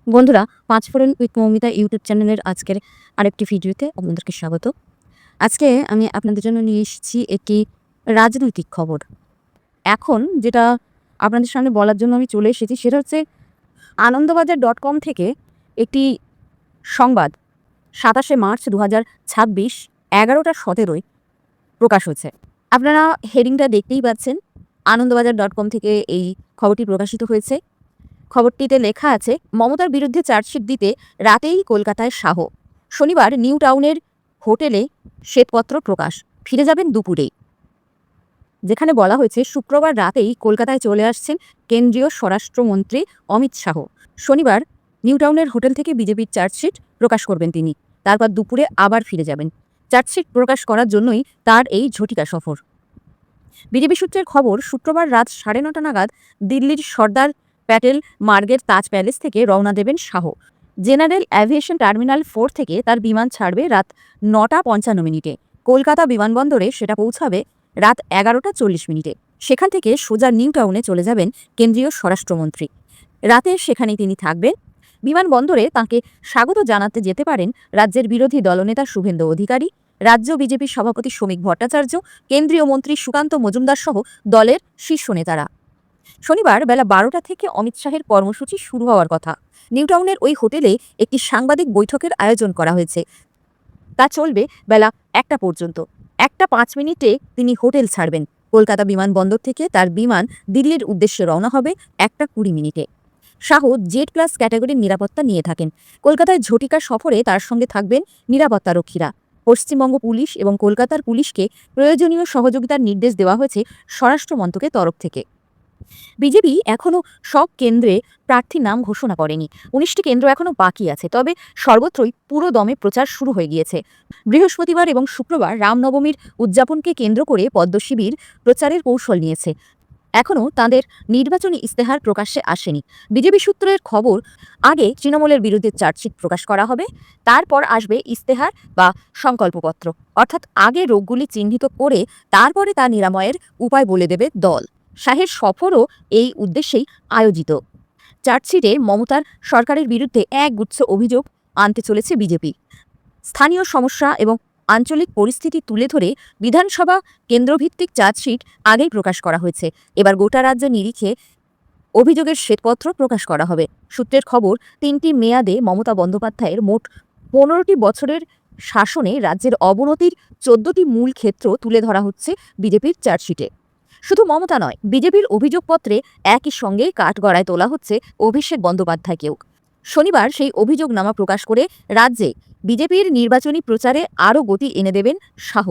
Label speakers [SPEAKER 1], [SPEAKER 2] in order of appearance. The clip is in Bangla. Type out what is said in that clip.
[SPEAKER 1] বন্ধুরা, পাঁচফোড়ন উইথ মৌমিতা ইউটিউব চ্যানেলের আজকের আরেকটি ভিডিওতে আপনাদেরকে স্বাগত। আজকে আমি আপনাদের জন্য নিয়ে এসেছি একটি রাজনৈতিক খবর। এখন যেটা আপনাদের সামনে বলার জন্য আমি চলে এসেছি সেটা হচ্ছে আনন্দবাজার.com থেকে একটি সংবাদ ২৭শে মার্চ ২০২৬ ১১টা ১৭ প্রকাশ হয়েছে। আপনারা হেডিংটা দেখতেই পাচ্ছেন। আনন্দবাজার.com থেকে এই খবরটি প্রকাশিত হয়েছে। খবরটিতে লেখা আছে, মমতার বিরুদ্ধে চার্জশিট দিতে রাতেই কলকাতায় শাহ। শনিবার নিউ টাউনের হোটেলে শ্বেতপত্র প্রকাশ, ফিরে যাবেন দুপুরেই। যেখানে বলা হয়েছে শুক্রবার রাতেই কলকাতায় চলে আসছেন কেন্দ্রীয় স্বরাষ্ট্রমন্ত্রী অমিত শাহ। শনিবার নিউ টাউনের হোটেল থেকে বিজেপির চার্জশিট প্রকাশ করবেন তিনি। তারপর দুপুরে আবার ফিরে যাবেন। চার্জশিট প্রকাশ করার জন্যই তার এই ঝটিকা সফর। বিজেপি সূত্রের খবর, শুক্রবার রাত 9:30 নাগাদ দিল্লির সর্দার প্যাটেল মার্গের তাজ প্যালেস থেকে রওনা দেবেন শাহ। জেনারেল অ্যাভিয়েশন টার্মিনাল 4 থেকে তার বিমান ছাড়বে রাত 9:55। কলকাতা বিমানবন্দরে সেটা পৌঁছাবে রাত 11:40। সেখান থেকে সোজা নিউ টাউনে চলে যাবেন কেন্দ্রীয় স্বরাষ্ট্রমন্ত্রী। রাতে সেখানেই তিনি থাকবেন। বিমানবন্দরে তাঁকে স্বাগত জানাতে যেতে পারেন রাজ্যের বিরোধী দলনেতা শুভেন্দু অধিকারী, রাজ্য বিজেপির সভাপতি শ্রমিক ভট্টাচার্য, কেন্দ্রীয় মন্ত্রী সুকান্ত মজুমদার সহ দলের শীর্ষ নেতারা। শনিবার বেলা 12টা থেকে অমিত শাহের কর্মসূচি শুরু হওয়ার কথা। নিউ টাউনের ওই হোটেলে একটি সাংবাদিক বৈঠকের আয়োজন করা হয়েছে। তা চলবে বেলা 1টা পর্যন্ত। 1:05 তিনি হোটেল ছাড়বেন। কলকাতা বিমানবন্দর থেকে তার বিমান দিল্লির উদ্দেশ্যে রওনা হবে 1:20। শাহ জেড প্লাস ক্যাটাগরির নিরাপত্তা নিয়ে থাকেন। কলকাতায় ঝটিকা সফরে তার সঙ্গে থাকবেন নিরাপত্তারক্ষীরা। পশ্চিমবঙ্গ পুলিশ এবং কলকাতার পুলিশকে প্রয়োজনীয় সহযোগিতার নির্দেশ দেওয়া হয়েছে স্বরাষ্ট্র মন্ত্রকের তরফ থেকে। বিজেপি এখনও সব কেন্দ্রে প্রার্থীর নাম ঘোষণা করেনি। 19টি কেন্দ্র এখনও বাকি আছে, তবে সর্বত্রই পুরো দমে প্রচার শুরু হয়ে গিয়েছে। বৃহস্পতিবার এবং শুক্রবার রামনবমীর উদযাপনকে কেন্দ্র করে পদ্মশিবির প্রচারের কৌশল নিয়েছে। এখনও তাঁদের নির্বাচনী ইস্তেহার প্রকাশ্যে আসেনি। বিজেপি সূত্রের খবর, আগে তৃণমূলের বিরুদ্ধে চার্জশিট প্রকাশ করা হবে, তারপর আসবে ইস্তেহার বা সংকল্পপত্র। অর্থাৎ আগে রোগগুলি চিহ্নিত করে তারপরে তা নিরাময়ের উপায় বলে দেবে দল। শাহের সফরও এই উদ্দেশ্যেই আয়োজিত। চার্জশিটে মমতার সরকারের বিরুদ্ধে একগুচ্ছ অভিযোগ আনতে চলেছে বিজেপি। স্থানীয় সমস্যা এবং আঞ্চলিক পরিস্থিতি তুলে ধরে বিধানসভা কেন্দ্রভিত্তিক চার্জশিট আগেই প্রকাশ করা হয়েছে। এবার গোটা রাজ্য নিরিখে অভিযোগের শ্বেতপত্র প্রকাশ করা হবে। সূত্রের খবর, 3টি মেয়াদে মমতা বন্দ্যোপাধ্যায়ের মোট 15টি বছরের শাসনে রাজ্যের অবনতির 14টি মূল ক্ষেত্র তুলে ধরা হচ্ছে বিজেপির চার্জশিটে। শুধু মমতা নয়, বিজেপির অভিযোগপত্রে একই সঙ্গে কাঠগড়ায় তোলা হচ্ছে অভিষেক বন্দ্যোপাধ্যায়কেও। শনিবার সেই অভিযোগনামা প্রকাশ করে রাজ্যে বিজেপির নির্বাচনী প্রচারে আরও গতি এনে দেবেন শাহ।